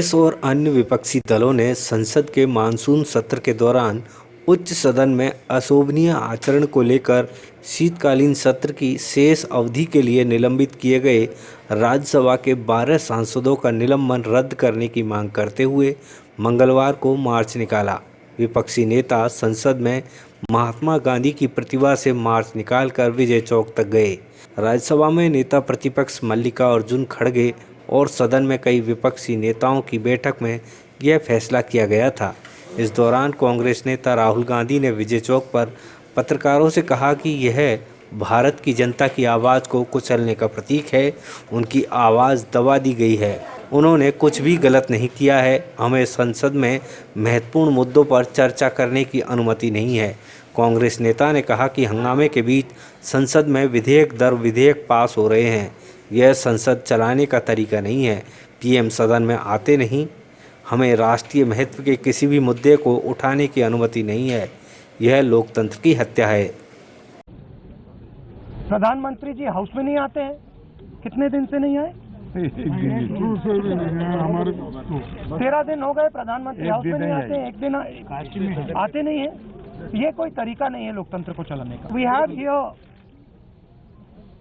कांग्रेस और अन्य विपक्षी दलों ने संसद के मानसून सत्र के दौरान उच्च सदन में अशोभनीय आचरण को लेकर शीतकालीन सत्र की शेष अवधि के लिए निलंबित किए गए राज्यसभा के 12 सांसदों का निलंबन रद्द करने की मांग करते हुए मंगलवार को मार्च निकाला। विपक्षी नेता संसद में महात्मा गांधी की प्रतिमा से मार्च निकालकर विजय चौक तक गए। राज्यसभा में नेता प्रतिपक्ष मल्लिका अर्जुन खड़गे और सदन में कई विपक्षी नेताओं की बैठक में यह फैसला किया गया था। इस दौरान कांग्रेस नेता राहुल गांधी ने विजय चौक पर पत्रकारों से कहा कि यह भारत की जनता की आवाज़ को कुचलने का प्रतीक है। उनकी आवाज़ दबा दी गई है। उन्होंने कुछ भी गलत नहीं किया है। हमें संसद में महत्वपूर्ण मुद्दों पर चर्चा करने की अनुमति नहीं है। कांग्रेस नेता ने कहा कि हंगामे के बीच संसद में विधेयक दर विधेयक पास हो रहे हैं। यह संसद चलाने का तरीका नहीं है। पीएम सदन में आते नहीं। हमें राष्ट्रीय महत्व के किसी भी मुद्दे को उठाने की अनुमति नहीं है। यह लोकतंत्र की हत्या है। प्रधानमंत्री जी हाउस में नहीं आते हैं। कितने दिन से नहीं आए? 13 दिन हो गए प्रधानमंत्री हाउस में नहीं आते हैं। एक दिन आते नहीं है। ये कोई तरीका नहीं है लोकतंत्र को चलाने का। We have here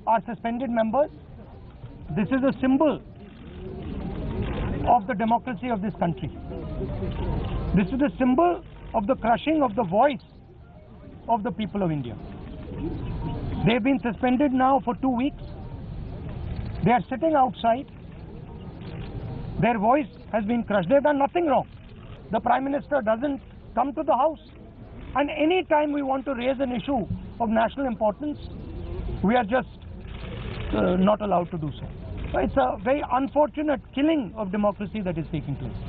our suspended members. This is a symbol of the democracy of this country. This is the symbol of the crushing of the voice of the people of India. They have been suspended now for 2 weeks. They are sitting outside. Their voice has been crushed. They have done nothing wrong. The Prime Minister doesn't come to the House. And any time we want to raise an issue of national importance, we are just not allowed to do so. It's a very unfortunate killing of democracy that is taking place.